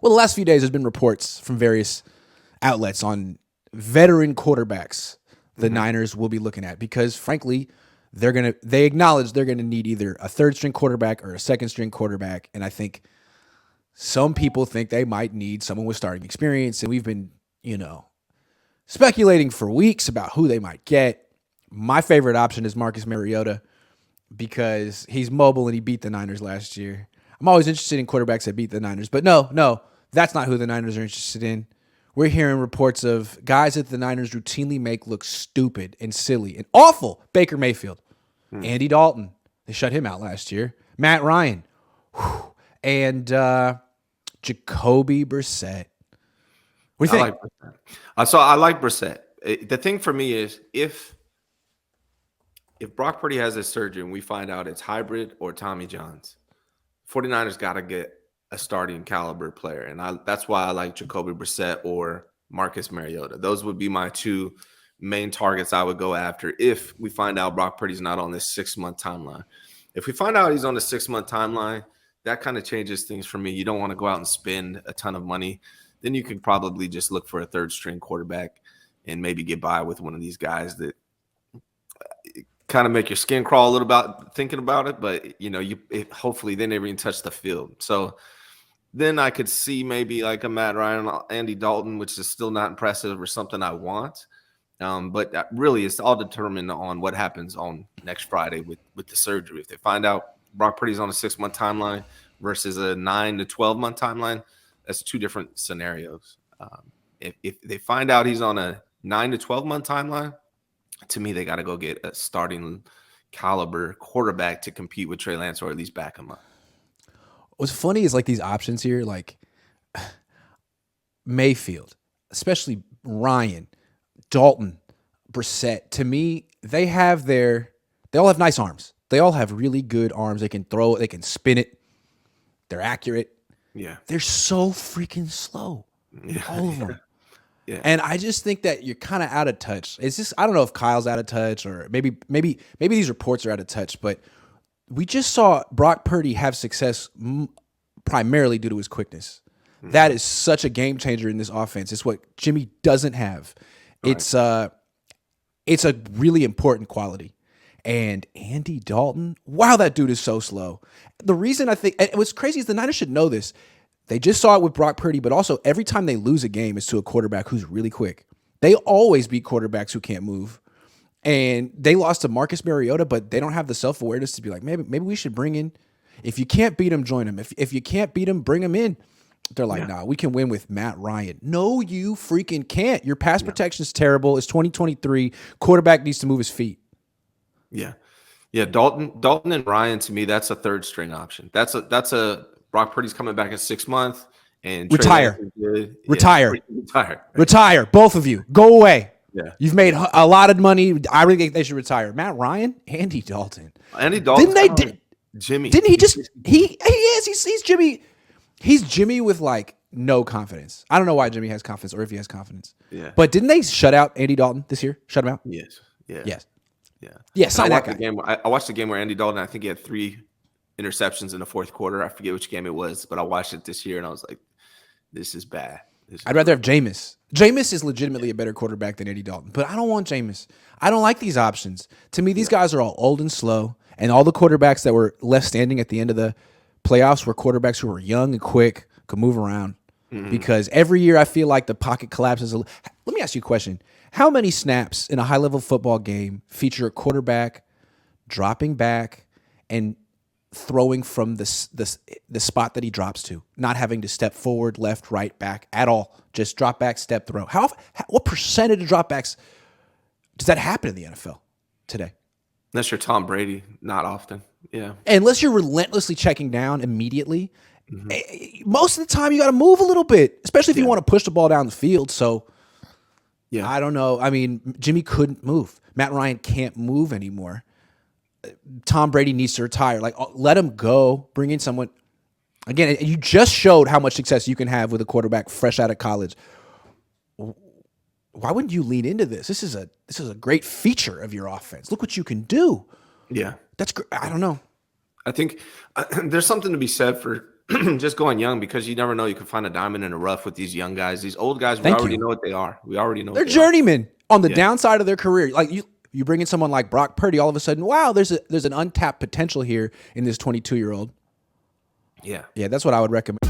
Well, the last few days there's been reports from various outlets on veteran quarterbacks the Niners will be looking at because, frankly, they acknowledge they're gonna need either a third string quarterback or a second string quarterback, and I think some people think they might need someone with starting experience, and we've been speculating for weeks about who they might get. My favorite option is Marcus Mariota because he's mobile and he beat the Niners last year. I'm always interested in quarterbacks that beat the Niners, but no, that's not who the Niners are interested in. We're hearing reports of guys that the Niners routinely make look stupid and silly and awful. Baker Mayfield, Andy Dalton, they shut him out last year. Matt Ryan, and Jacoby Brissett. What do you think? I like Brissett. The thing for me is if Brock Purdy has a surgery and we find out it's hybrid or Tommy John's, 49ers got to get a starting caliber player. And that's why I like Jacoby Brissett or Marcus Mariota. Those would be my two main targets I would go after if we find out Brock Purdy's not on this 6-month timeline. If we find out he's on the 6-month timeline, that kind of changes things for me. You don't want to go out and spend a ton of money. Then you can probably just look for a third string quarterback and maybe get by with one of these guys that kind of make your skin crawl a little about thinking about it. But, hopefully they never even touch the field. So then I could see maybe like a Matt Ryan, Andy Dalton, which is still not impressive or something I want. But really it's all determined on what happens on next Friday with the surgery. If they find out Brock Purdy's on a 6-month timeline versus a 9 to 12-month timeline, that's two different scenarios. If they find out he's on a 9 to 12-month timeline, to me, they got to go get a starting caliber quarterback to compete with Trey Lance or at least back him up. What's funny is like these options here, like Mayfield, especially Ryan, Dalton, Brissett. To me, they all have nice arms. They all have really good arms. They can throw it. They can spin it. They're accurate. Yeah. They're so freaking slow. Yeah. All of them. Yeah. And I just think that you're kind of out of touch. It's just, I don't know if Kyle's out of touch or maybe these reports are out of touch, but we just saw Brock Purdy have success primarily due to his quickness. Mm-hmm. That is such a game changer in this offense. It's what Jimmy doesn't have. Right. It's a really important quality. And Andy Dalton, wow, that dude is so slow. The reason I think, and what's crazy is the Niners should know this. They just saw it with Brock Purdy, but also every time they lose a game, it's to a quarterback who's really quick. They always beat quarterbacks who can't move. And they lost to Marcus Mariota, but they don't have the self-awareness to be like, maybe we should bring in, if you can't beat him, join him. If you can't beat him, bring him in. They're like, nah, we can win with Matt Ryan. No, you freaking can't. Your pass protection is terrible. It's 2023. Quarterback needs to move his feet. Yeah. Dalton and Ryan, to me, that's a third string option. That's a Brock Purdy's coming back in 6 months and retire. Retire. Retire. Both of you. Go away. Yeah. You've made a lot of money. I really think they should retire. Matt Ryan, Andy Dalton. Jimmy. Didn't he just he is. He's Jimmy. He's Jimmy with like no confidence. I don't know why Jimmy has confidence or if he has confidence. Yeah. But didn't they shut out Andy Dalton this year? Shut him out? Yes. Yeah. Yes. Yeah. Yeah. Sign that guy. I watched the game where Andy Dalton, I think he had 3 interceptions in the fourth quarter. I forget which game it was, but I watched it this year and I was like, this is bad. I'd rather have Jameis. Jameis is legitimately a better quarterback than Andy Dalton, but I don't want Jameis. I don't like these options. To me, these guys are all old and slow, and all the quarterbacks that were left standing at the end of the playoffs were quarterbacks who were young and quick, could move around. Mm-hmm. Because every year I feel like the pocket collapses. Let me ask you a question. How many snaps in a high-level football game feature a quarterback dropping back and throwing from the spot that he drops to, not having to step forward, left, right, back at all, just drop back, step, throw? What percentage of dropbacks does that happen in the NFL today? Unless you're Tom Brady, not often. Yeah. Unless you're relentlessly checking down immediately, most of the time you got to move a little bit, especially if you want to push the ball down the field. So, I don't know. I mean, Jimmy couldn't move. Matt Ryan can't move anymore. Tom Brady needs to retire. Like, let him go. Bring in someone. Again, you just showed how much success you can have with a quarterback fresh out of college. Why wouldn't you lean into this? This is a great feature of your offense. Look what you can do. Yeah, that's great. I don't know. I think there's something to be said for just going young because you never know. You can find a diamond in the rough with these young guys. These old guys, we Thank already you. know what they are. We already know They're what they are. journeymen on the Yeah. downside of their career. Like you bring in someone like Brock Purdy, all of a sudden, wow, there's an untapped potential here in this 22-year-old. Yeah. Yeah, that's what I would recommend.